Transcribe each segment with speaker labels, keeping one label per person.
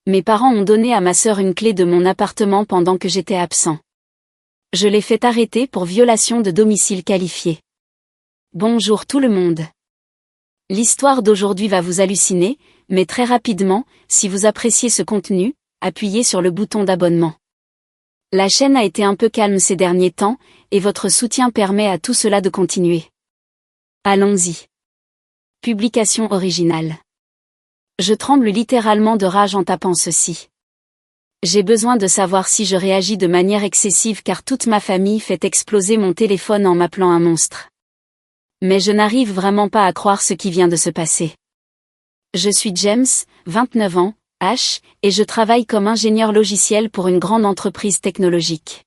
Speaker 1: Mes parents ont donné à ma sœur une clé de mon appartement pendant que j'étais absent. Je l'ai fait arrêter pour violation de domicile qualifié. Bonjour tout le monde. L'histoire d'aujourd'hui va vous halluciner, mais très rapidement, si vous appréciez ce contenu, appuyez sur le bouton d'abonnement. La chaîne a été un peu calme ces derniers temps, et votre soutien permet à tout cela de continuer. Allons-y. Publication originale. Je tremble littéralement de rage en tapant ceci. J'ai besoin de savoir si je réagis de manière excessive car toute ma famille fait exploser mon téléphone en m'appelant un monstre. Mais je n'arrive vraiment pas à croire ce qui vient de se passer. Je suis James, 29 ans, H, et je travaille comme ingénieur logiciel pour une grande entreprise technologique.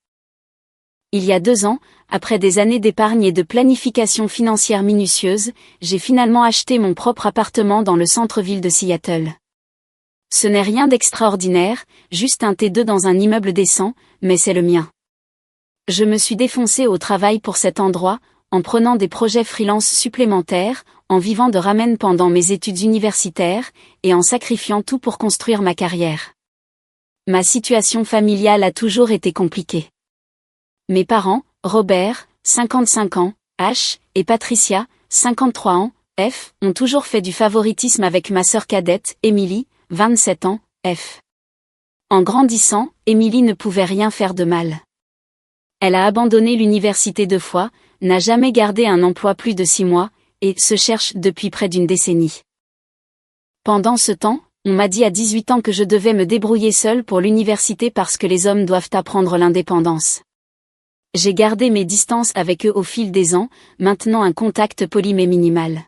Speaker 1: Il y a 2 ans, après des années d'épargne et de planification financière minutieuse, j'ai finalement acheté mon propre appartement dans le centre-ville de Seattle. Ce n'est rien d'extraordinaire, juste un T2 dans un immeuble décent, mais c'est le mien. Je me suis défoncé au travail pour cet endroit, en prenant des projets freelance supplémentaires, en vivant de ramen pendant mes études universitaires, et en sacrifiant tout pour construire ma carrière. Ma situation familiale a toujours été compliquée. Mes parents, Robert, 55 ans, H, et Patricia, 53 ans, F, ont toujours fait du favoritisme avec ma sœur cadette, Emily, 27 ans, F. En grandissant, Emily ne pouvait rien faire de mal. Elle a abandonné l'université 2 fois, n'a jamais gardé un emploi plus de 6 mois, et se cherche depuis près d'une décennie. Pendant ce temps, on m'a dit à 18 ans que je devais me débrouiller seule pour l'université parce que les hommes doivent apprendre l'indépendance. J'ai gardé mes distances avec eux au fil des ans, maintenant un contact poli mais minimal.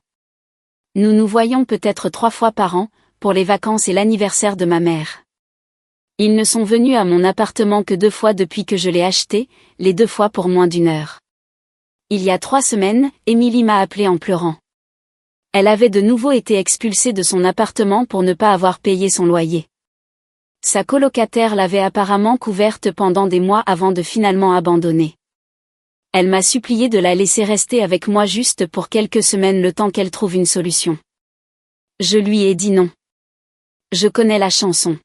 Speaker 1: Nous nous voyons peut-être 3 fois par an, pour les vacances et l'anniversaire de ma mère. Ils ne sont venus à mon appartement que 2 fois depuis que je l'ai acheté, les 2 fois pour moins d'1 heure. Il y a 3 semaines, Emily m'a appelé en pleurant. Elle avait de nouveau été expulsée de son appartement pour ne pas avoir payé son loyer. Sa colocataire l'avait apparemment couverte pendant des mois avant de finalement abandonner. Elle m'a supplié de la laisser rester avec moi juste pour quelques semaines le temps qu'elle trouve une solution. Je lui ai dit non. Je connais la chanson.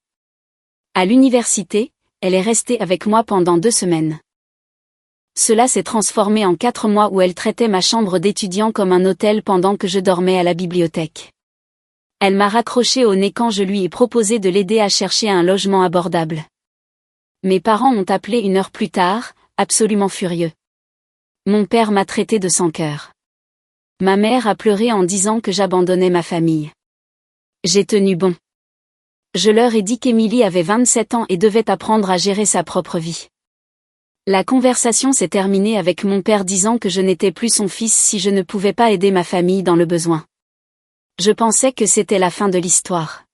Speaker 1: À l'université, elle est restée avec moi pendant 2 semaines. Cela s'est transformé en 4 mois où elle traitait ma chambre d'étudiant comme un hôtel pendant que je dormais à la bibliothèque. Elle m'a raccroché au nez quand je lui ai proposé de l'aider à chercher un logement abordable. Mes parents ont appelé 1 heure plus tard, absolument furieux. Mon père m'a traité de sans cœur. Ma mère a pleuré en disant que j'abandonnais ma famille. J'ai tenu bon. Je leur ai dit qu'Emily avait 27 ans et devait apprendre à gérer sa propre vie. La conversation s'est terminée avec mon père disant que je n'étais plus son fils si je ne pouvais pas aider ma famille dans le besoin. Je pensais que c'était la fin de l'histoire.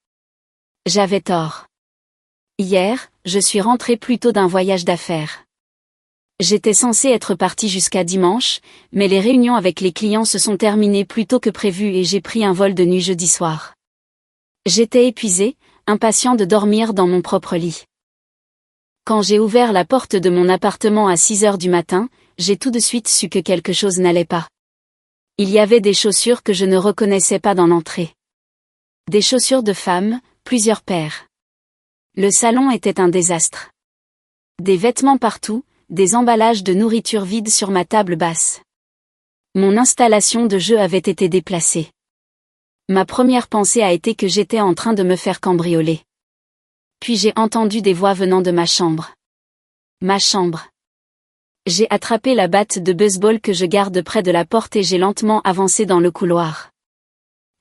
Speaker 1: J'avais tort. Hier, je suis rentrée plus tôt d'un voyage d'affaires. J'étais censée être partie jusqu'à dimanche, mais les réunions avec les clients se sont terminées plus tôt que prévu et j'ai pris un vol de nuit jeudi soir. J'étais épuisée, impatient de dormir dans mon propre lit. Quand j'ai ouvert la porte de mon appartement à 6 heures du matin, j'ai tout de suite su que quelque chose n'allait pas. Il y avait des chaussures que je ne reconnaissais pas dans l'entrée. Des chaussures de femme, plusieurs paires. Le salon était un désastre. Des vêtements partout, des emballages de nourriture vides sur ma table basse. Mon installation de jeu avait été déplacée. Ma première pensée a été que j'étais en train de me faire cambrioler. Puis j'ai entendu des voix venant de ma chambre. Ma chambre. J'ai attrapé la batte de baseball que je garde près de la porte et j'ai lentement avancé dans le couloir.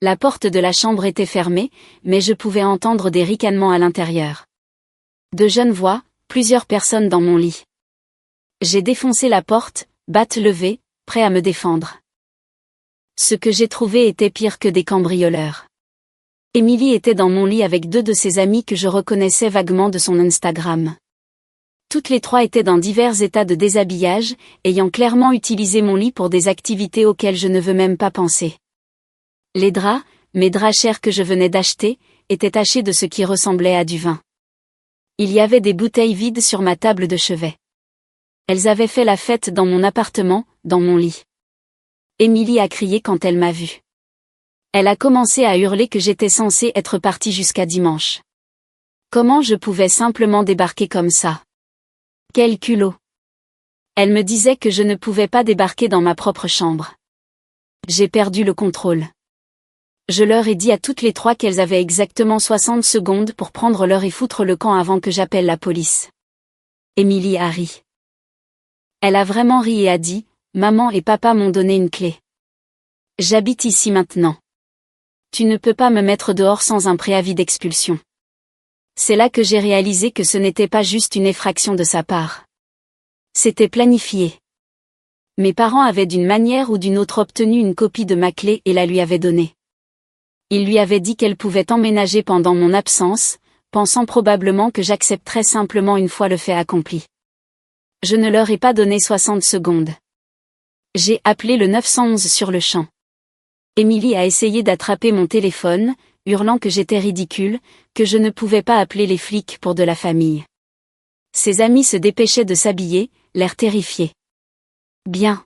Speaker 1: La porte de la chambre était fermée, mais je pouvais entendre des ricanements à l'intérieur. De jeunes voix, plusieurs personnes dans mon lit. J'ai défoncé la porte, batte levée, prêt à me défendre. Ce que j'ai trouvé était pire que des cambrioleurs. Emily était dans mon lit avec 2 de ses amies que je reconnaissais vaguement de son Instagram. Toutes les 3 étaient dans divers états de déshabillage, ayant clairement utilisé mon lit pour des activités auxquelles je ne veux même pas penser. Les draps, mes draps chers que je venais d'acheter, étaient tachés de ce qui ressemblait à du vin. Il y avait des bouteilles vides sur ma table de chevet. Elles avaient fait la fête dans mon appartement, dans mon lit. Emily a crié quand elle m'a vue. Elle a commencé à hurler que j'étais censée être partie jusqu'à dimanche. Comment je pouvais simplement débarquer comme ça? Quel culot! Elle me disait que je ne pouvais pas débarquer dans ma propre chambre. J'ai perdu le contrôle. Je leur ai dit à toutes les trois qu'elles avaient exactement 60 secondes pour prendre leur et foutre le camp avant que j'appelle la police. Emily a ri. Elle a vraiment ri et a dit, « Maman et papa m'ont donné une clé. J'habite ici maintenant. Tu ne peux pas me mettre dehors sans un préavis d'expulsion. » C'est là que j'ai réalisé que ce n'était pas juste une effraction de sa part. C'était planifié. Mes parents avaient d'une manière ou d'une autre obtenu une copie de ma clé et la lui avaient donnée. Ils lui avaient dit qu'elle pouvait emménager pendant mon absence, pensant probablement que j'accepterais simplement une fois le fait accompli. Je ne leur ai pas donné 60 secondes. J'ai appelé le 911 sur le champ. Emily a essayé d'attraper mon téléphone, hurlant que j'étais ridicule, que je ne pouvais pas appeler les flics pour de la famille. Ses amis se dépêchaient de s'habiller, l'air terrifiés. Bien.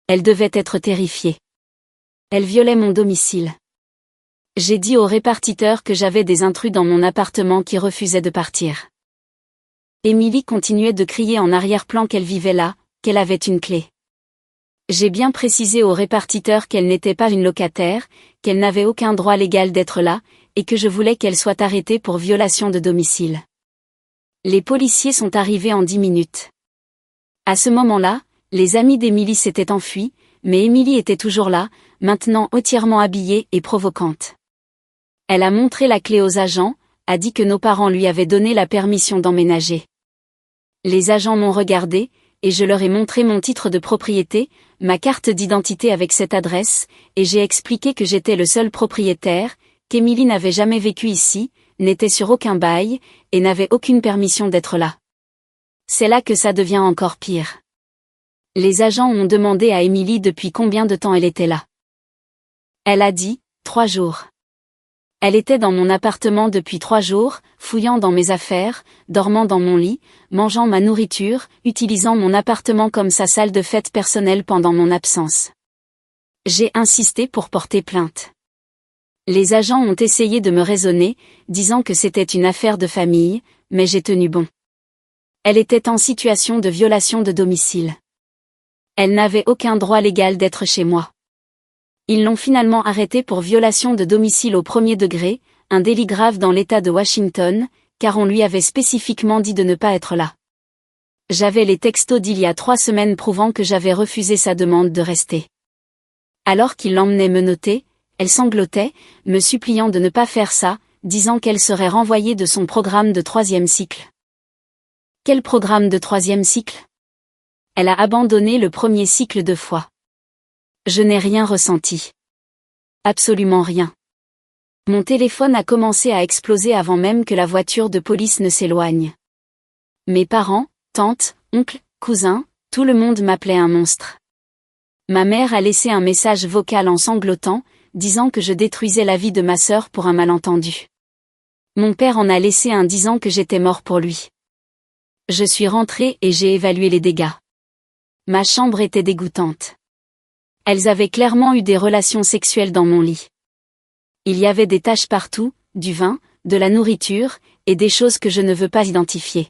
Speaker 1: Elle devait être terrifiée. Elle violait mon domicile. J'ai dit au répartiteur que j'avais des intrus dans mon appartement qui refusaient de partir. Emily continuait de crier en arrière-plan qu'elle vivait là, qu'elle avait une clé. J'ai bien précisé au répartiteur qu'elle n'était pas une locataire, qu'elle n'avait aucun droit légal d'être là, et que je voulais qu'elle soit arrêtée pour violation de domicile. Les policiers sont arrivés en 10 minutes. À ce moment-là, les amis d'Emily s'étaient enfuis, mais Emily était toujours là, maintenant entièrement habillée et provocante. Elle a montré la clé aux agents, a dit que nos parents lui avaient donné la permission d'emménager. Les agents m'ont regardé, et je leur ai montré mon titre de propriété, ma carte d'identité avec cette adresse, et j'ai expliqué que j'étais le seul propriétaire, qu'Emily n'avait jamais vécu ici, n'était sur aucun bail, et n'avait aucune permission d'être là. C'est là que ça devient encore pire. Les agents ont demandé à Emily depuis combien de temps elle était là. Elle a dit, 3 jours. Elle était dans mon appartement depuis 3 jours, fouillant dans mes affaires, dormant dans mon lit, mangeant ma nourriture, utilisant mon appartement comme sa salle de fête personnelle pendant mon absence. J'ai insisté pour porter plainte. Les agents ont essayé de me raisonner, disant que c'était une affaire de famille, mais j'ai tenu bon. Elle était en situation de violation de domicile. Elle n'avait aucun droit légal d'être chez moi. Ils l'ont finalement arrêtée pour violation de domicile au 1er degré, un délit grave dans l'État de Washington, car on lui avait spécifiquement dit de ne pas être là. J'avais les textos d'il y a 3 semaines prouvant que j'avais refusé sa demande de rester. Alors qu'il l'emmenait menottée, elle sanglotait, me suppliant de ne pas faire ça, disant qu'elle serait renvoyée de son programme de 3e cycle. Quel programme de 3e cycle? Elle a abandonné le 1er cycle 2 fois. Je n'ai rien ressenti. Absolument rien. Mon téléphone a commencé à exploser avant même que la voiture de police ne s'éloigne. Mes parents, tantes, oncles, cousins, tout le monde m'appelait un monstre. Ma mère a laissé un message vocal en sanglotant, disant que je détruisais la vie de ma sœur pour un malentendu. Mon père en a laissé un disant que j'étais mort pour lui. Je suis rentrée et j'ai évalué les dégâts. Ma chambre était dégoûtante. Elles avaient clairement eu des relations sexuelles dans mon lit. Il y avait des taches partout, du vin, de la nourriture, et des choses que je ne veux pas identifier.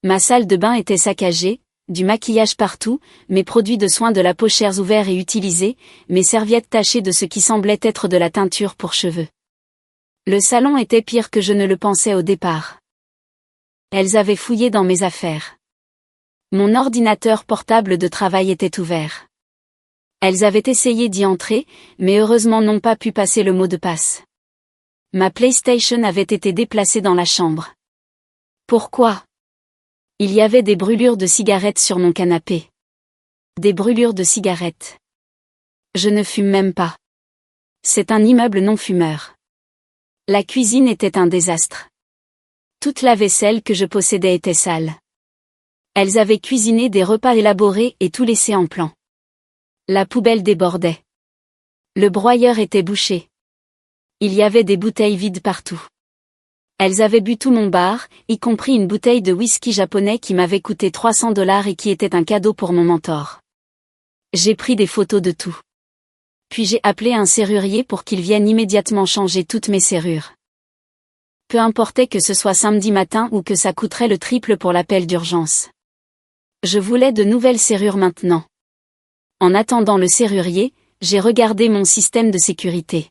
Speaker 1: Ma salle de bain était saccagée, du maquillage partout, mes produits de soins de la peau chers ouverts et utilisés, mes serviettes tachées de ce qui semblait être de la teinture pour cheveux. Le salon était pire que je ne le pensais au départ. Elles avaient fouillé dans mes affaires. Mon ordinateur portable de travail était ouvert. Elles avaient essayé d'y entrer, mais heureusement n'ont pas pu passer le mot de passe. Ma PlayStation avait été déplacée dans la chambre. Pourquoi? Il y avait des brûlures de cigarettes sur mon canapé. Des brûlures de cigarettes. Je ne fume même pas. C'est un immeuble non-fumeur. La cuisine était un désastre. Toute la vaisselle que je possédais était sale. Elles avaient cuisiné des repas élaborés et tout laissé en plan. La poubelle débordait. Le broyeur était bouché. Il y avait des bouteilles vides partout. Elles avaient bu tout mon bar, y compris une bouteille de whisky japonais qui m'avait coûté $300 et qui était un cadeau pour mon mentor. J'ai pris des photos de tout. Puis j'ai appelé un serrurier pour qu'il vienne immédiatement changer toutes mes serrures. Peu importait que ce soit samedi matin ou que ça coûterait le triple pour l'appel d'urgence. Je voulais de nouvelles serrures maintenant. En attendant le serrurier, j'ai regardé mon système de sécurité.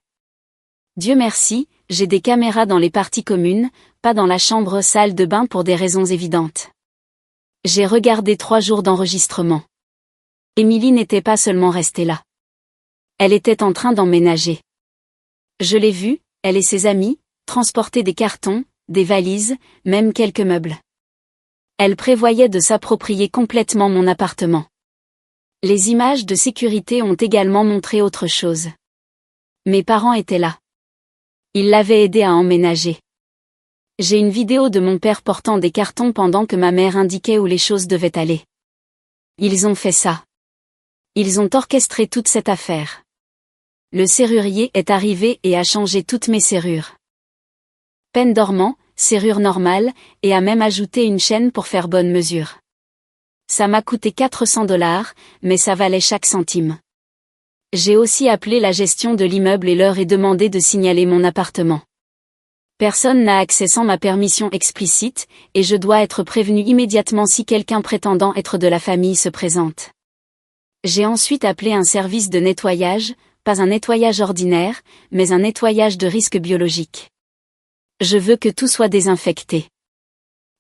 Speaker 1: Dieu merci, j'ai des caméras dans les parties communes, pas dans la chambre-salle de bain pour des raisons évidentes. J'ai regardé 3 jours d'enregistrement. Émilie n'était pas seulement restée là. Elle était en train d'emménager. Je l'ai vue, elle et ses amis, transporter des cartons, des valises, même quelques meubles. Elle prévoyait de s'approprier complètement mon appartement. Les images de sécurité ont également montré autre chose. Mes parents étaient là. Ils l'avaient aidé à emménager. J'ai une vidéo de mon père portant des cartons pendant que ma mère indiquait où les choses devaient aller. Ils ont fait ça. Ils ont orchestré toute cette affaire. Le serrurier est arrivé et a changé toutes mes serrures. Peine dormant, serrure normale, et a même ajouté une chaîne pour faire bonne mesure. Ça m'a coûté $400, mais ça valait chaque centime. J'ai aussi appelé la gestion de l'immeuble et leur ai demandé de signaler mon appartement. Personne n'a accès sans ma permission explicite, et je dois être prévenu immédiatement si quelqu'un prétendant être de la famille se présente. J'ai ensuite appelé un service de nettoyage, pas un nettoyage ordinaire, mais un nettoyage de risque biologique. Je veux que tout soit désinfecté.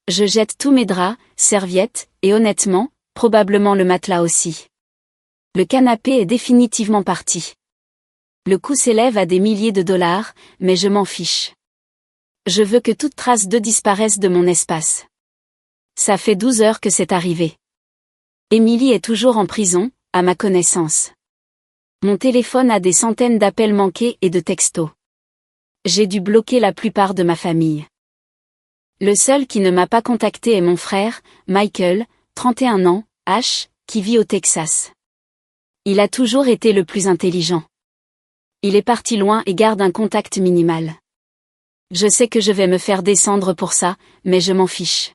Speaker 1: Je jette tous mes draps, serviettes, et honnêtement, probablement le matelas aussi. Le canapé est définitivement parti. Le coût s'élève à des milliers de dollars, mais je m'en fiche. Je veux que toute trace d'eux disparaisse de mon espace. Ça fait 12 heures que c'est arrivé. Émilie est toujours en prison, à ma connaissance. Mon téléphone a des centaines d'appels manqués et de textos. J'ai dû bloquer la plupart de ma famille. Le seul qui ne m'a pas contacté est mon frère, Michael, 31 ans, H, qui vit au Texas. Il a toujours été le plus intelligent. Il est parti loin et garde un contact minimal. Je sais que je vais me faire descendre pour ça, mais je m'en fiche.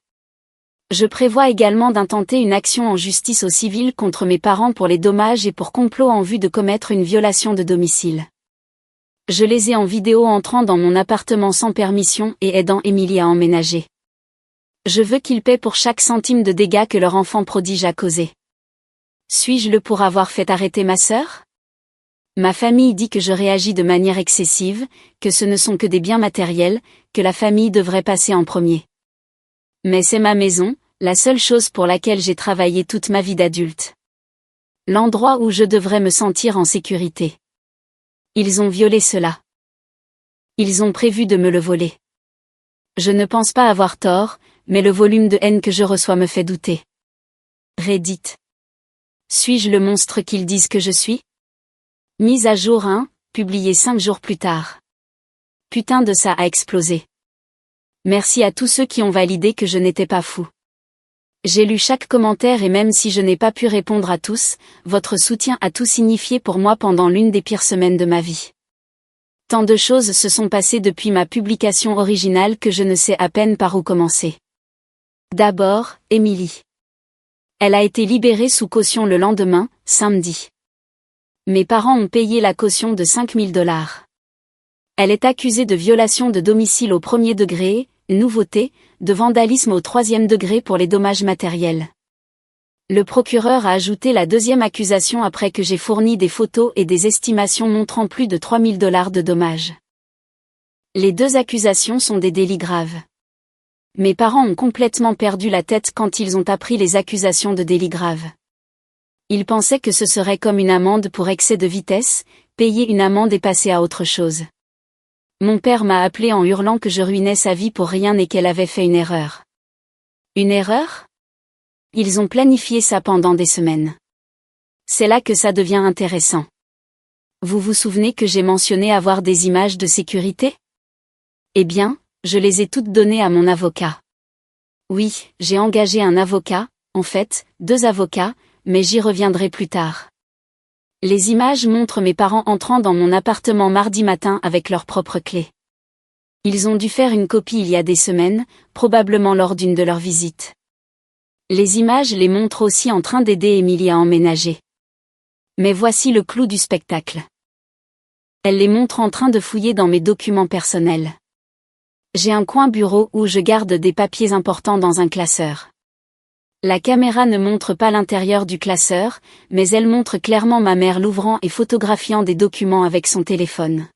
Speaker 1: Je prévois également d'intenter une action en justice au civil contre mes parents pour les dommages et pour complot en vue de commettre une violation de domicile. Je les ai en vidéo entrant dans mon appartement sans permission et aidant Émilie à emménager. Je veux qu'ils paient pour chaque centime de dégâts que leur enfant prodige a causé. Suis-je le pour avoir fait arrêter ma sœur? Ma famille dit que je réagis de manière excessive, que ce ne sont que des biens matériels, que la famille devrait passer en premier. Mais c'est ma maison, la seule chose pour laquelle j'ai travaillé toute ma vie d'adulte. L'endroit où je devrais me sentir en sécurité. Ils ont violé cela. Ils ont prévu de me le voler. Je ne pense pas avoir tort, mais le volume de haine que je reçois me fait douter. Reddit. Suis-je le monstre qu'ils disent que je suis? Mise à jour 1, publiée 5 jours plus tard. Putain de ça a explosé. Merci à tous ceux qui ont validé que je n'étais pas fou. J'ai lu chaque commentaire et même si je n'ai pas pu répondre à tous, votre soutien a tout signifié pour moi pendant l'une des pires semaines de ma vie. Tant de choses se sont passées depuis ma publication originale que je ne sais à peine par où commencer. D'abord, Émilie. Elle a été libérée sous caution le lendemain, samedi. Mes parents ont payé la caution de $5 000. Elle est accusée de violation de domicile au 1er degré, nouveauté, de vandalisme au 3e degré pour les dommages matériels. Le procureur a ajouté la 2e accusation après que j'ai fourni des photos et des estimations montrant plus de $3 000 de dommages. Les 2 accusations sont des délits graves. Mes parents ont complètement perdu la tête quand ils ont appris les accusations de délits graves. Ils pensaient que ce serait comme une amende pour excès de vitesse, payer une amende et passer à autre chose. Mon père m'a appelé en hurlant que je ruinais sa vie pour rien et qu'elle avait fait une erreur. Une erreur? Ils ont planifié ça pendant des semaines. C'est là que ça devient intéressant. Vous vous souvenez que j'ai mentionné avoir des images de sécurité? Eh bien, je les ai toutes données à mon avocat. Oui, j'ai engagé un avocat, en fait, 2 avocats, mais j'y reviendrai plus tard. Les images montrent mes parents entrant dans mon appartement mardi matin avec leurs propres clés. Ils ont dû faire une copie il y a des semaines, probablement lors d'une de leurs visites. Les images les montrent aussi en train d'aider Émilie à emménager. Mais voici le clou du spectacle. Elle les montre en train de fouiller dans mes documents personnels. J'ai un coin bureau où je garde des papiers importants dans un classeur. La caméra ne montre pas l'intérieur du classeur, mais elle montre clairement ma mère l'ouvrant et photographiant des documents avec son téléphone.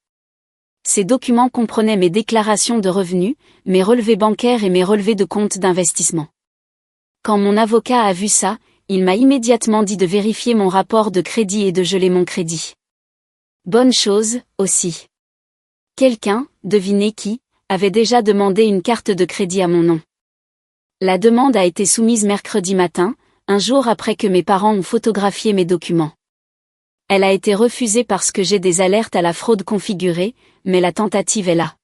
Speaker 1: Ces documents comprenaient mes déclarations de revenus, mes relevés bancaires et mes relevés de compte d'investissement. Quand mon avocat a vu ça, il m'a immédiatement dit de vérifier mon rapport de crédit et de geler mon crédit. Bonne chose, aussi. Quelqu'un, devinez qui, avait déjà demandé une carte de crédit à mon nom. La demande a été soumise mercredi matin, un jour après que mes parents ont photographié mes documents. Elle a été refusée parce que j'ai des alertes à la fraude configurées, mais la tentative est là.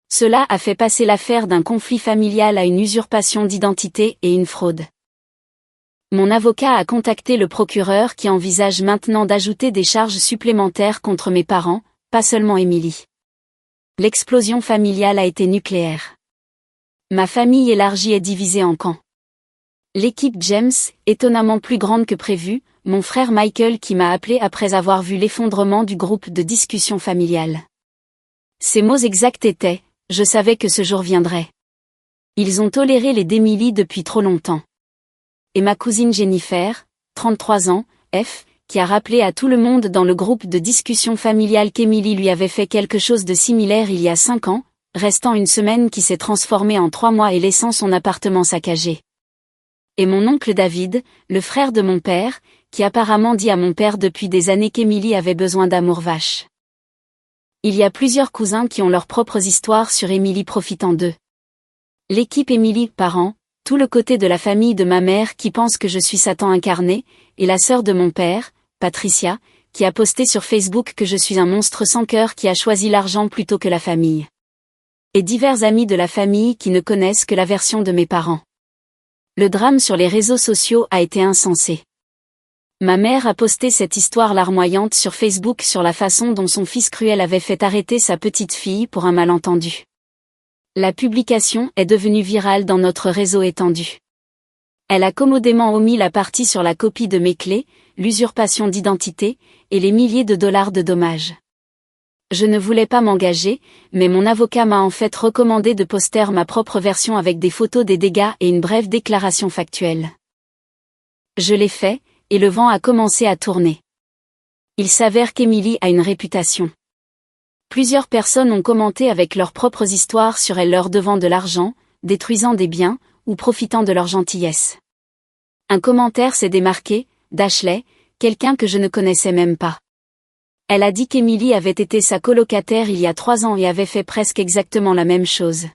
Speaker 1: Cela a fait passer l'affaire d'un conflit familial à une usurpation d'identité et une fraude. Mon avocat a contacté le procureur qui envisage maintenant d'ajouter des charges supplémentaires contre mes parents, pas seulement Émilie. L'explosion familiale a été nucléaire. Ma famille élargie est divisée en camps. L'équipe James, étonnamment plus grande que prévu, mon frère Michael qui m'a appelé après avoir vu l'effondrement du groupe de discussion familiale. Ses mots exacts étaient « Je savais que ce jour viendrait. Ils ont toléré les d'Émilie depuis trop longtemps. » Et ma cousine Jennifer, 33 ans, F, qui a rappelé à tout le monde dans le groupe de discussion familiale qu'Émilie lui avait fait quelque chose de similaire il y a 5 ans, restant une semaine qui s'est transformée en 3 mois et laissant son appartement saccagé. Et mon oncle David, le frère de mon père, qui apparemment dit à mon père depuis des années qu'Émilie avait besoin d'amour vache. Il y a plusieurs cousins qui ont leurs propres histoires sur Émilie profitant d'eux. L'équipe Émilie, parents, tout le côté de la famille de ma mère qui pense que je suis Satan incarné, et la sœur de mon père, Patricia, qui a posté sur Facebook que je suis un monstre sans cœur qui a choisi l'argent plutôt que la famille. Et divers amis de la famille qui ne connaissent que la version de mes parents. Le drame sur les réseaux sociaux a été insensé. Ma mère a posté cette histoire larmoyante sur Facebook sur la façon dont son fils cruel avait fait arrêter sa petite fille pour un malentendu. La publication est devenue virale dans notre réseau étendu. Elle a commodément omis la partie sur la copie de mes clés, l'usurpation d'identité, et les milliers de dollars de dommages. Je ne voulais pas m'engager, mais mon avocat m'a en fait recommandé de poster ma propre version avec des photos des dégâts et une brève déclaration factuelle. Je l'ai fait, et le vent a commencé à tourner. Il s'avère qu'Émilie a une réputation. Plusieurs personnes ont commenté avec leurs propres histoires sur elle leur devant de l'argent, détruisant des biens, ou profitant de leur gentillesse. Un commentaire s'est démarqué, d'Ashley, quelqu'un que je ne connaissais même pas. Elle a dit qu'Émilie avait été sa colocataire il y a 3 ans et avait fait presque exactement la même chose.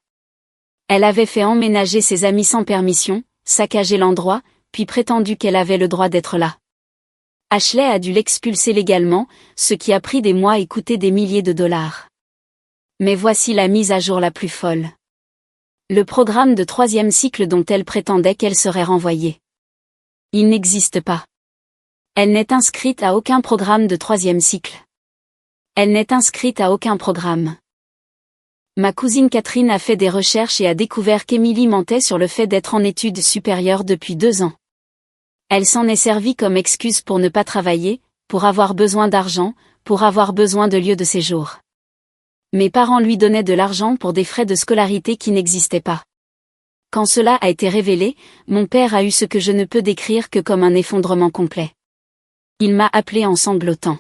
Speaker 1: Elle avait fait emménager ses amis sans permission, saccagé l'endroit, puis prétendu qu'elle avait le droit d'être là. Ashley a dû l'expulser légalement, ce qui a pris des mois et coûté des milliers de dollars. Mais voici la mise à jour la plus folle. Le programme de 3e cycle dont elle prétendait qu'elle serait renvoyée. Il n'existe pas. Elle n'est inscrite à aucun programme de 3e cycle. Elle n'est inscrite à aucun programme. Ma cousine Catherine a fait des recherches et a découvert qu'Émilie mentait sur le fait d'être en études supérieures depuis 2 ans. Elle s'en est servie comme excuse pour ne pas travailler, pour avoir besoin d'argent, pour avoir besoin de lieux de séjour. Mes parents lui donnaient de l'argent pour des frais de scolarité qui n'existaient pas. Quand cela a été révélé, mon père a eu ce que je ne peux décrire que comme un effondrement complet. Il m'a appelé en sanglotant.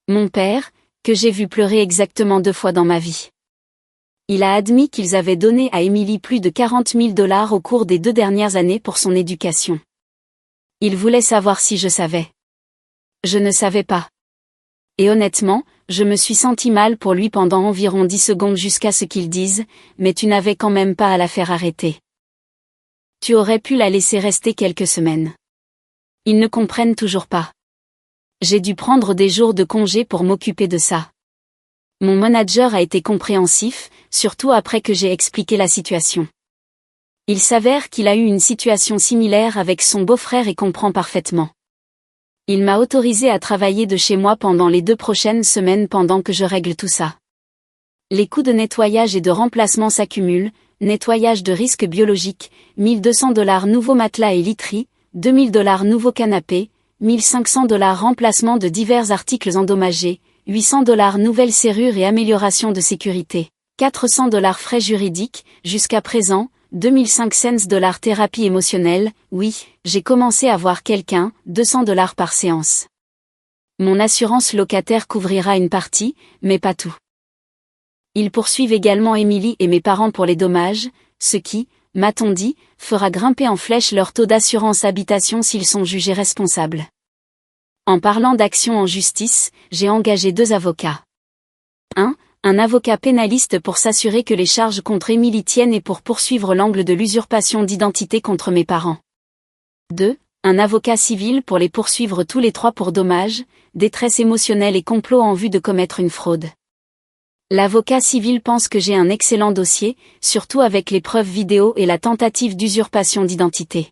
Speaker 1: Mon père, que j'ai vu pleurer exactement 2 fois dans ma vie. Il a admis qu'ils avaient donné à Émilie plus de 40 000 $ au cours des 2 dernières années pour son éducation. Il voulait savoir si je savais. Je ne savais pas. Et honnêtement, je me suis senti mal pour lui pendant environ 10 secondes jusqu'à ce qu'il dise, mais tu n'avais quand même pas à la faire arrêter. Tu aurais pu la laisser rester quelques semaines. Ils ne comprennent toujours pas. J'ai dû prendre des jours de congé pour m'occuper de ça. Mon manager a été compréhensif, surtout après que j'ai expliqué la situation. Il s'avère qu'il a eu une situation similaire avec son beau-frère et comprend parfaitement. Il m'a autorisé à travailler de chez moi pendant les 2 prochaines semaines pendant que je règle tout ça. Les coûts de nettoyage et de remplacement s'accumulent, nettoyage de risques biologiques, 1 200 $ nouveaux matelas et literie, 2 000 $ nouveaux canapés, 1 500 $ remplacement de divers articles endommagés, 800 $ nouvelles serrures et amélioration de sécurité, $400 frais juridiques, jusqu'à présent, 2500 $ thérapie émotionnelle, oui, j'ai commencé à voir quelqu'un, $200 par séance. Mon assurance locataire couvrira une partie, mais pas tout. Ils poursuivent également Émilie et mes parents pour les dommages, ce qui, m'a-t-on dit, fera grimper en flèche leur taux d'assurance habitation s'ils sont jugés responsables. En parlant d'action en justice, j'ai engagé 2 avocats. 1. Un avocat pénaliste pour s'assurer que les charges contre Émilie tiennent et pour poursuivre l'angle de l'usurpation d'identité contre mes parents. 2. Un avocat civil pour les poursuivre tous les 3 pour dommages, détresse émotionnelle et complot en vue de commettre une fraude. L'avocat civil pense que j'ai un excellent dossier, surtout avec les preuves vidéo et la tentative d'usurpation d'identité.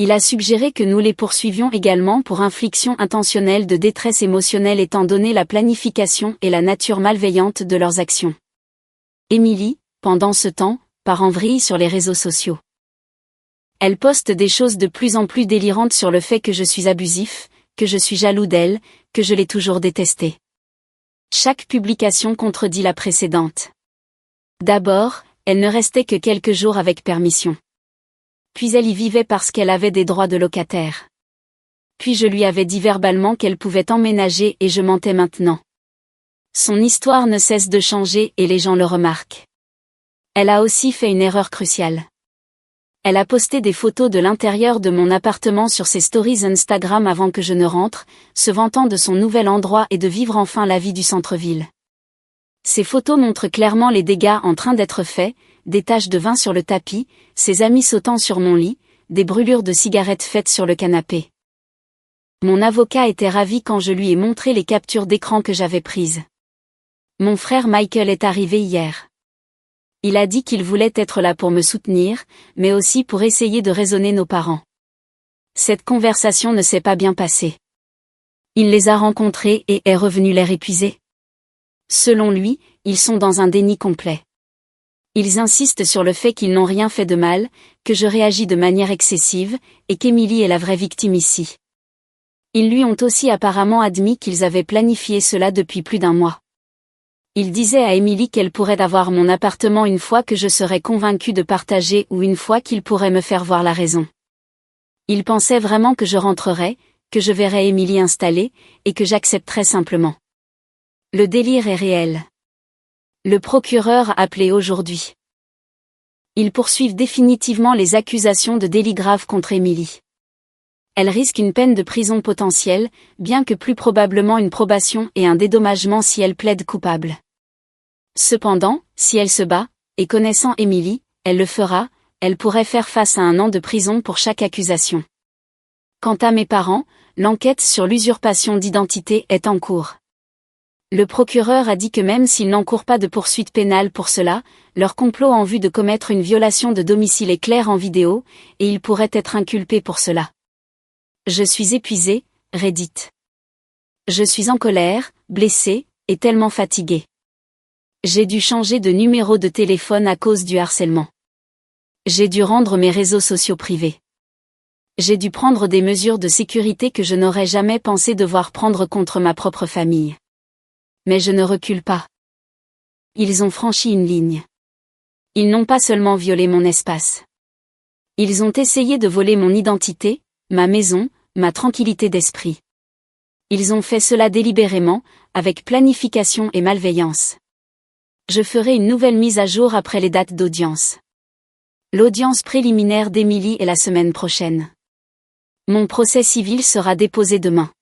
Speaker 1: Il a suggéré que nous les poursuivions également pour infliction intentionnelle de détresse émotionnelle étant donné la planification et la nature malveillante de leurs actions. Émilie, pendant ce temps, part en vrille sur les réseaux sociaux. Elle poste des choses de plus en plus délirantes sur le fait que je suis abusif, que je suis jaloux d'elle, que je l'ai toujours détestée. Chaque publication contredit la précédente. D'abord, elle ne restait que quelques jours avec permission. Puis elle y vivait parce qu'elle avait des droits de locataire. Puis je lui avais dit verbalement qu'elle pouvait emménager et je mentais maintenant. Son histoire ne cesse de changer et les gens le remarquent. Elle a aussi fait une erreur cruciale. Elle a posté des photos de l'intérieur de mon appartement sur ses stories Instagram avant que je ne rentre, se vantant de son nouvel endroit et de vivre enfin la vie du centre-ville. Ces photos montrent clairement les dégâts en train d'être faits, des taches de vin sur le tapis, ses amis sautant sur mon lit, des brûlures de cigarettes faites sur le canapé. Mon avocat était ravi quand je lui ai montré les captures d'écran que j'avais prises. Mon frère Michael est arrivé hier. Il a dit qu'il voulait être là pour me soutenir, mais aussi pour essayer de raisonner nos parents. Cette conversation ne s'est pas bien passée. Il les a rencontrés et est revenu l'air épuisé. Selon lui, ils sont dans un déni complet. Ils insistent sur le fait qu'ils n'ont rien fait de mal, que je réagis de manière excessive, et qu'Émilie est la vraie victime ici. Ils lui ont aussi apparemment admis qu'ils avaient planifié cela depuis plus d'1 mois. Il disait à Émilie qu'elle pourrait avoir mon appartement une fois que je serais convaincu de partager ou une fois qu'il pourrait me faire voir la raison. Il pensait vraiment que je rentrerais, que je verrais Émilie installée, et que j'accepterais simplement. Le délire est réel. Le procureur a appelé aujourd'hui. Ils poursuivent définitivement les accusations de délits graves contre Émilie. Elle risque une peine de prison potentielle, bien que plus probablement une probation et un dédommagement si elle plaide coupable. Cependant, si elle se bat, et connaissant Émilie, elle le fera, elle pourrait faire face à 1 an de prison pour chaque accusation. Quant à mes parents, l'enquête sur l'usurpation d'identité est en cours. Le procureur a dit que même s'ils n'encourent pas de poursuite pénale pour cela, leur complot en vue de commettre une violation de domicile est clair en vidéo, et ils pourraient être inculpés pour cela. Je suis épuisé, Reddit. Je suis en colère, blessé, et tellement fatigué. J'ai dû changer de numéro de téléphone à cause du harcèlement. J'ai dû rendre mes réseaux sociaux privés. J'ai dû prendre des mesures de sécurité que je n'aurais jamais pensé devoir prendre contre ma propre famille. Mais je ne recule pas. Ils ont franchi une ligne. Ils n'ont pas seulement violé mon espace. Ils ont essayé de voler mon identité, ma maison, ma tranquillité d'esprit. Ils ont fait cela délibérément, avec planification et malveillance. Je ferai une nouvelle mise à jour après les dates d'audience. L'audience préliminaire d'Émilie est la semaine prochaine. Mon procès civil sera déposé demain.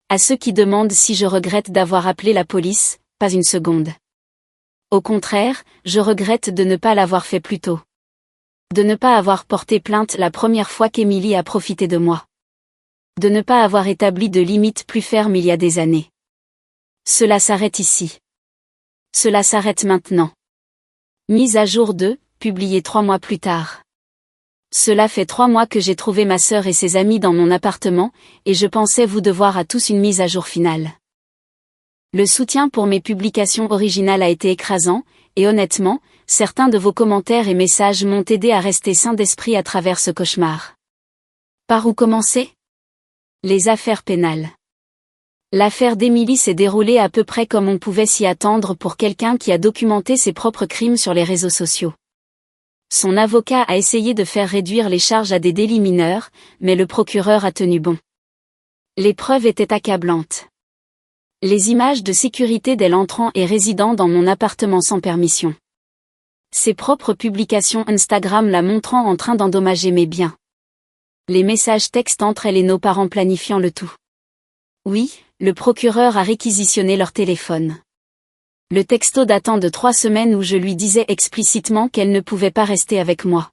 Speaker 1: À ceux qui demandent si je regrette d'avoir appelé la police, pas une seconde. Au contraire, je regrette de ne pas l'avoir fait plus tôt. De ne pas avoir porté plainte la première fois qu'Émilie a profité de moi. De ne pas avoir établi de limites plus fermes il y a des années. Cela s'arrête ici. Cela s'arrête maintenant. Mise à jour 2, publiée 3 mois plus tard. Cela fait 3 mois que j'ai trouvé ma sœur et ses amis dans mon appartement, et je pensais vous devoir à tous une mise à jour finale. Le soutien pour mes publications originales a été écrasant, et honnêtement, certains de vos commentaires et messages m'ont aidé à rester sain d'esprit à travers ce cauchemar. Par où commencer ? Les affaires pénales. L'affaire d'Emily s'est déroulée à peu près comme on pouvait s'y attendre pour quelqu'un qui a documenté ses propres crimes sur les réseaux sociaux. Son avocat a essayé de faire réduire les charges à des délits mineurs, mais le procureur a tenu bon. Les preuves étaient accablantes. Les images de sécurité d'elle entrant et résidant dans mon appartement sans permission. Ses propres publications Instagram la montrant en train d'endommager mes biens. Les messages textes entre elle et nos parents planifiant le tout. Oui, le procureur a réquisitionné leur téléphone. Le texto datant de 3 semaines où je lui disais explicitement qu'elle ne pouvait pas rester avec moi.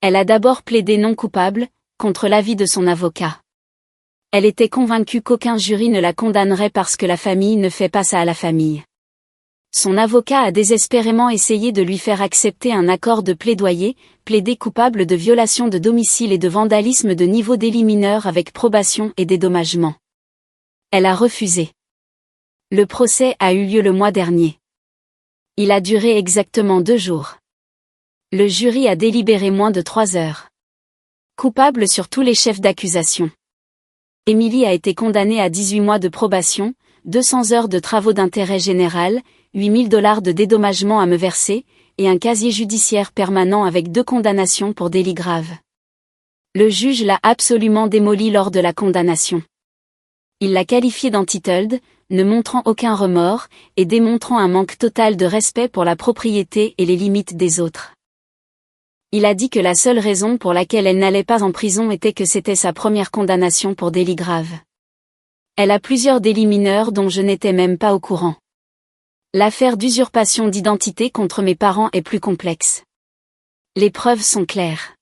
Speaker 1: Elle a d'abord plaidé non coupable, contre l'avis de son avocat. Elle était convaincue qu'aucun jury ne la condamnerait parce que la famille ne fait pas ça à la famille. Son avocat a désespérément essayé de lui faire accepter un accord de plaidoyer, plaidé coupable de violation de domicile et de vandalisme de niveau délit mineur avec probation et dédommagement. Elle a refusé. Le procès a eu lieu le mois dernier. Il a duré exactement 2 jours. Le jury a délibéré moins de 3 heures. Coupable sur tous les chefs d'accusation. Emily a été condamnée à 18 mois de probation, 200 heures de travaux d'intérêt général, $8 000 de dédommagement à me verser, et un casier judiciaire permanent avec 2 condamnations pour délits graves. Le juge l'a absolument démolie lors de la condamnation. Il l'a qualifiée d'entitled, ne montrant aucun remords, et démontrant un manque total de respect pour la propriété et les limites des autres. Il a dit que la seule raison pour laquelle elle n'allait pas en prison était que c'était sa première condamnation pour délit grave. Elle a plusieurs délits mineurs dont je n'étais même pas au courant. L'affaire d'usurpation d'identité contre mes parents est plus complexe. Les preuves sont claires.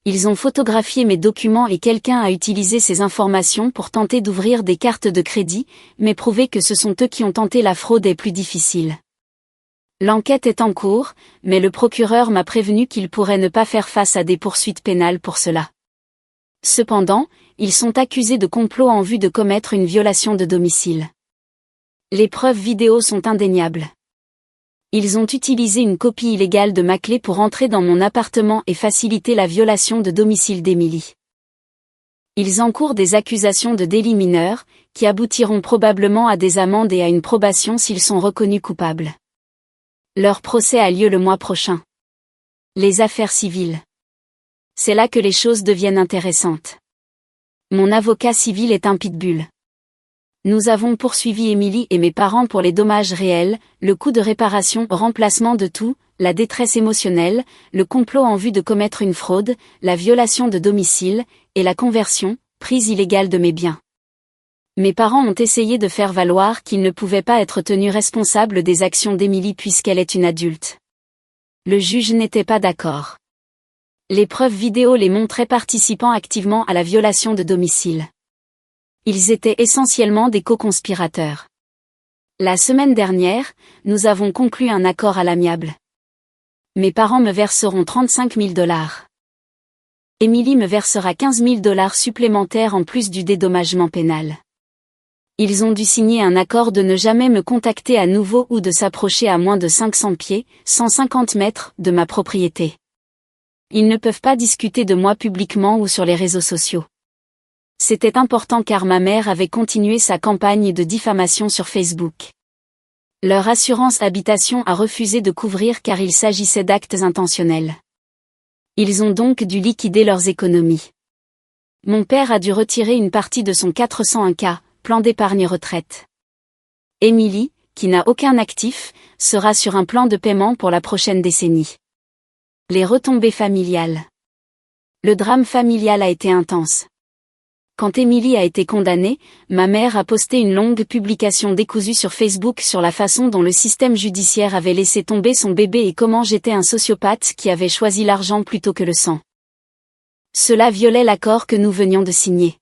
Speaker 1: Ils ont photographié mes documents et quelqu'un a utilisé ces informations pour tenter d'ouvrir des cartes de crédit, mais prouver que ce sont eux qui ont tenté la fraude est plus difficile. L'enquête est en cours, mais le procureur m'a prévenu qu'il pourrait ne pas faire face à des poursuites pénales pour cela. Cependant, ils sont accusés de complot en vue de commettre une violation de domicile. Les preuves vidéo sont indéniables. Ils ont utilisé une copie illégale de ma clé pour entrer dans mon appartement et faciliter la violation de domicile d'Emily. Ils encourent des accusations de délits mineurs, qui aboutiront probablement à des amendes et à une probation s'ils sont reconnus coupables. Leur procès a lieu le mois prochain. Les affaires civiles. C'est là que les choses deviennent intéressantes. Mon avocat civil est un pitbull. Nous avons poursuivi Emily et mes parents pour les dommages réels, le coût de réparation, remplacement de tout, la détresse émotionnelle, le complot en vue de commettre une fraude, la violation de domicile, et la conversion, prise illégale de mes biens. Mes parents ont essayé de faire valoir qu'ils ne pouvaient pas être tenus responsables des actions d'Emily puisqu'elle est une adulte. Le juge n'était pas d'accord. Les preuves vidéo les montraient participant activement à la violation de domicile. Ils étaient essentiellement des co-conspirateurs. La semaine dernière, nous avons conclu un accord à l'amiable. Mes parents me verseront $35 000. Emily me versera $15 000 supplémentaires en plus du dédommagement pénal. Ils ont dû signer un accord de ne jamais me contacter à nouveau ou de s'approcher à moins de 500 pieds, 150 mètres, de ma propriété. Ils ne peuvent pas discuter de moi publiquement ou sur les réseaux sociaux. C'était important car ma mère avait continué sa campagne de diffamation sur Facebook. Leur assurance habitation a refusé de couvrir car il s'agissait d'actes intentionnels. Ils ont donc dû liquider leurs économies. Mon père a dû retirer une partie de son 401k, plan d'épargne retraite. Emily, qui n'a aucun actif, sera sur un plan de paiement pour la prochaine décennie. Les retombées familiales. Le drame familial a été intense. Quand Emily a été condamnée, ma mère a posté une longue publication décousue sur Facebook sur la façon dont le système judiciaire avait laissé tomber son bébé et comment j'étais un sociopathe qui avait choisi l'argent plutôt que le sang. Cela violait l'accord que nous venions de signer.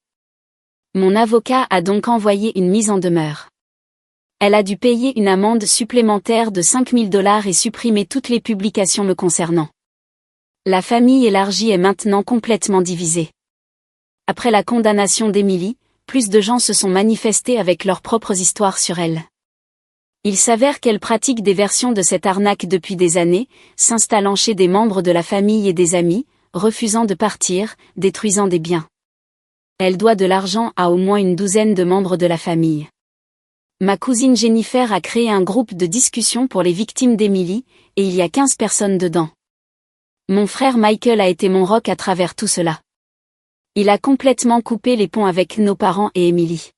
Speaker 1: Mon avocat a donc envoyé une mise en demeure. Elle a dû payer une amende supplémentaire de $5 000 et supprimer toutes les publications me concernant. La famille élargie est maintenant complètement divisée. Après la condamnation d'Emily, plus de gens se sont manifestés avec leurs propres histoires sur elle. Il s'avère qu'elle pratique des versions de cette arnaque depuis des années, s'installant chez des membres de la famille et des amis, refusant de partir, détruisant des biens. Elle doit de l'argent à au moins une douzaine de membres de la famille. Ma cousine Jennifer a créé un groupe de discussion pour les victimes d'Emily, et il y a 15 personnes dedans. Mon frère Michael a été mon rock à travers tout cela. Il a complètement coupé les ponts avec nos parents et Emily.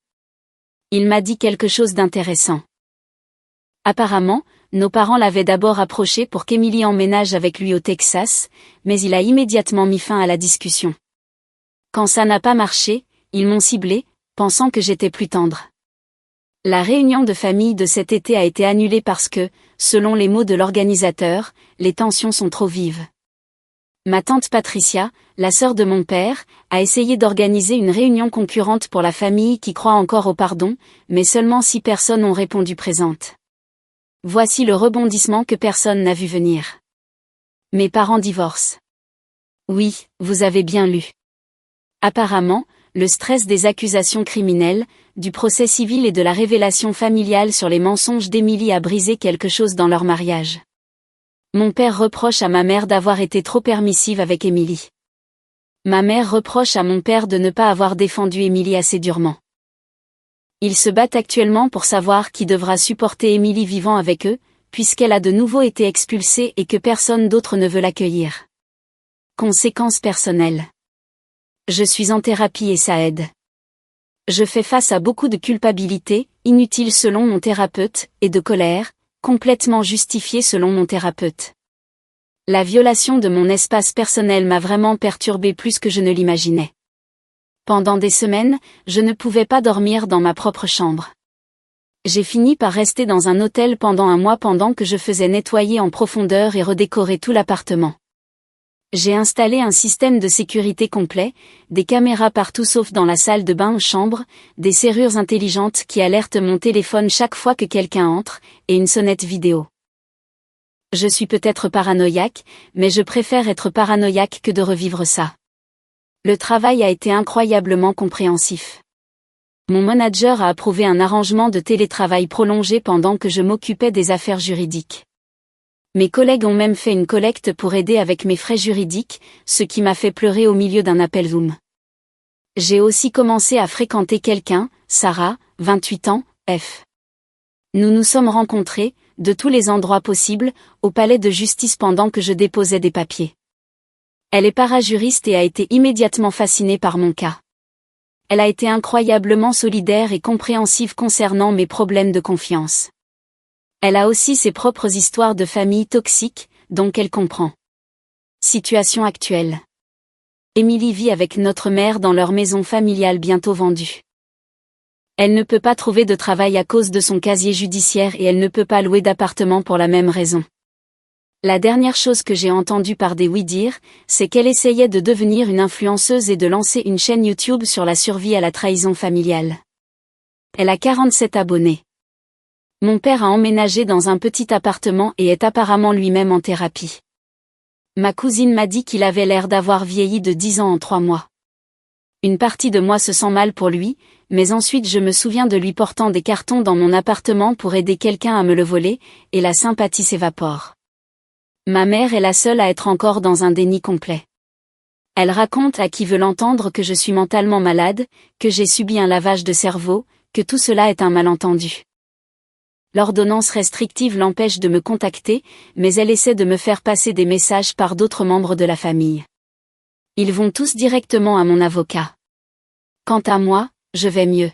Speaker 1: Il m'a dit quelque chose d'intéressant. Apparemment, nos parents l'avaient d'abord approché pour qu'Emily emménage avec lui au Texas, mais il a immédiatement mis fin à la discussion. Quand ça n'a pas marché, ils m'ont ciblé, pensant que j'étais plus tendre. La réunion de famille de cet été a été annulée parce que, selon les mots de l'organisateur, les tensions sont trop vives. Ma tante Patricia, la sœur de mon père, a essayé d'organiser une réunion concurrente pour la famille qui croit encore au pardon, mais seulement 6 personnes ont répondu présentes. Voici le rebondissement que personne n'a vu venir. Mes parents divorcent. Oui, vous avez bien lu. Apparemment, le stress des accusations criminelles, du procès civil et de la révélation familiale sur les mensonges d'Emily a brisé quelque chose dans leur mariage. Mon père reproche à ma mère d'avoir été trop permissive avec Emily. Ma mère reproche à mon père de ne pas avoir défendu Emily assez durement. Ils se battent actuellement pour savoir qui devra supporter Emily vivant avec eux, puisqu'elle a de nouveau été expulsée et que personne d'autre ne veut l'accueillir. Conséquences personnelles. Je suis en thérapie et ça aide. Je fais face à beaucoup de culpabilité, inutile selon mon thérapeute, et de colère, complètement justifiée selon mon thérapeute. La violation de mon espace personnel m'a vraiment perturbée plus que je ne l'imaginais. Pendant des semaines, je ne pouvais pas dormir dans ma propre chambre. J'ai fini par rester dans un hôtel pendant un mois pendant que je faisais nettoyer en profondeur et redécorer tout l'appartement. J'ai installé un système de sécurité complet, des caméras partout sauf dans la salle de bain-chambre, des serrures intelligentes qui alertent mon téléphone chaque fois que quelqu'un entre, et une sonnette vidéo. Je suis peut-être paranoïaque, mais je préfère être paranoïaque que de revivre ça. Le travail a été incroyablement compréhensif. Mon manager a approuvé un arrangement de télétravail prolongé pendant que je m'occupais des affaires juridiques. Mes collègues ont même fait une collecte pour aider avec mes frais juridiques, ce qui m'a fait pleurer au milieu d'un appel Zoom. J'ai aussi commencé à fréquenter quelqu'un, Sarah, 28 ans, F. Nous nous sommes rencontrés, de tous les endroits possibles, au palais de justice pendant que je déposais des papiers. Elle est parajuriste et a été immédiatement fascinée par mon cas. Elle a été incroyablement solidaire et compréhensive concernant mes problèmes de confiance. Elle a aussi ses propres histoires de famille toxiques, donc elle comprend. Situation actuelle. Emily vit avec notre mère dans leur maison familiale bientôt vendue. Elle ne peut pas trouver de travail à cause de son casier judiciaire et elle ne peut pas louer d'appartement pour la même raison. La dernière chose que j'ai entendue par des oui-dire, c'est qu'elle essayait de devenir une influenceuse et de lancer une chaîne YouTube sur la survie à la trahison familiale. Elle a 47 abonnés. Mon père a emménagé dans un petit appartement et est apparemment lui-même en thérapie. Ma cousine m'a dit qu'il avait l'air d'avoir vieilli de 10 ans en 3 mois. Une partie de moi se sent mal pour lui, mais ensuite je me souviens de lui portant des cartons dans mon appartement pour aider quelqu'un à me le voler, et la sympathie s'évapore. Ma mère est la seule à être encore dans un déni complet. Elle raconte à qui veut l'entendre que je suis mentalement malade, que j'ai subi un lavage de cerveau, que tout cela est un malentendu. L'ordonnance restrictive l'empêche de me contacter, mais elle essaie de me faire passer des messages par d'autres membres de la famille. Ils vont tous directement à mon avocat. Quant à moi, je vais mieux.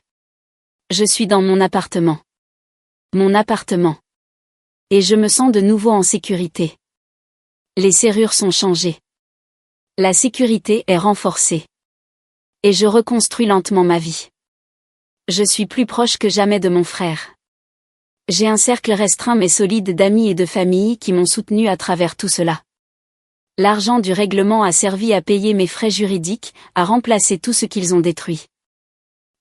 Speaker 1: Je suis dans mon appartement. Mon appartement. Et je me sens de nouveau en sécurité. Les serrures sont changées. La sécurité est renforcée. Et je reconstruis lentement ma vie. Je suis plus proche que jamais de mon frère. J'ai un cercle restreint mais solide d'amis et de famille qui m'ont soutenu à travers tout cela. L'argent du règlement a servi à payer mes frais juridiques, à remplacer tout ce qu'ils ont détruit.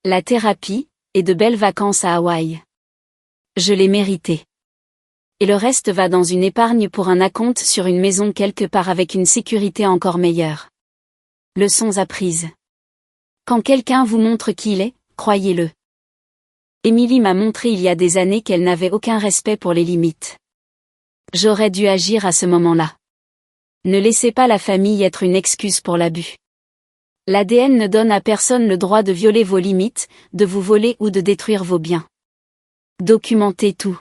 Speaker 1: La thérapie, et de belles vacances à Hawaï. Je l'ai mérité. Et le reste va dans une épargne pour un acompte sur une maison quelque part avec une sécurité encore meilleure. Leçons apprises. Quand quelqu'un vous montre qui il est, croyez-le. Emily m'a montré il y a des années qu'elle n'avait aucun respect pour les limites. J'aurais dû agir à ce moment-là. Ne laissez pas la famille être une excuse pour l'abus. L'ADN ne donne à personne le droit de violer vos limites, de vous voler ou de détruire vos biens. Documentez tout.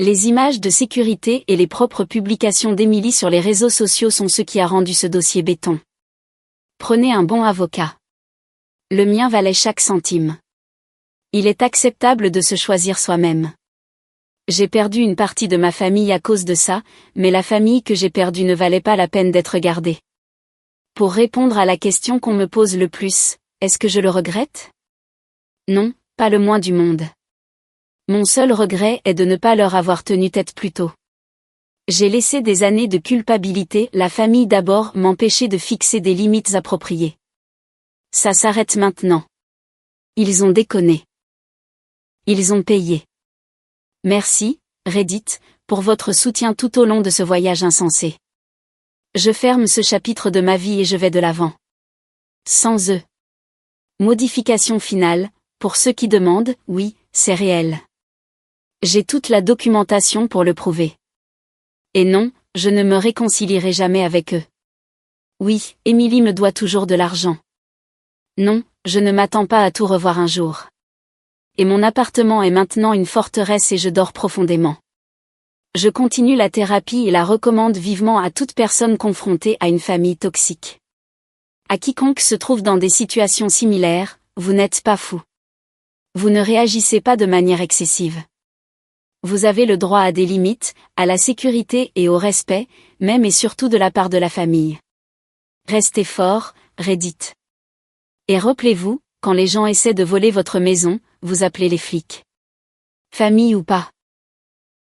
Speaker 1: Les images de sécurité et les propres publications d'Emily sur les réseaux sociaux sont ce qui a rendu ce dossier béton. Prenez un bon avocat. Le mien valait chaque centime. Il est acceptable de se choisir soi-même. J'ai perdu une partie de ma famille à cause de ça, mais la famille que j'ai perdue ne valait pas la peine d'être gardée. Pour répondre à la question qu'on me pose le plus, est-ce que je le regrette? Non, pas le moins du monde. Mon seul regret est de ne pas leur avoir tenu tête plus tôt. J'ai laissé des années de culpabilité, la famille d'abord, m'empêcher de fixer des limites appropriées. Ça s'arrête maintenant. Ils ont déconné. Ils ont payé. Merci, Reddit, pour votre soutien tout au long de ce voyage insensé. Je ferme ce chapitre de ma vie et je vais de l'avant. Sans eux. Modification finale, pour ceux qui demandent, oui, c'est réel. J'ai toute la documentation pour le prouver. Et non, je ne me réconcilierai jamais avec eux. Oui, Emily me doit toujours de l'argent. Non, je ne m'attends pas à tout revoir un jour. Et mon appartement est maintenant une forteresse et je dors profondément. Je continue la thérapie et la recommande vivement à toute personne confrontée à une famille toxique. À quiconque se trouve dans des situations similaires, vous n'êtes pas fou. Vous ne réagissez pas de manière excessive. Vous avez le droit à des limites, à la sécurité et au respect, même et surtout de la part de la famille. Restez fort, Reddit. Et rappelez-vous, quand les gens essaient de voler votre maison, vous appelez les flics. Famille ou pas.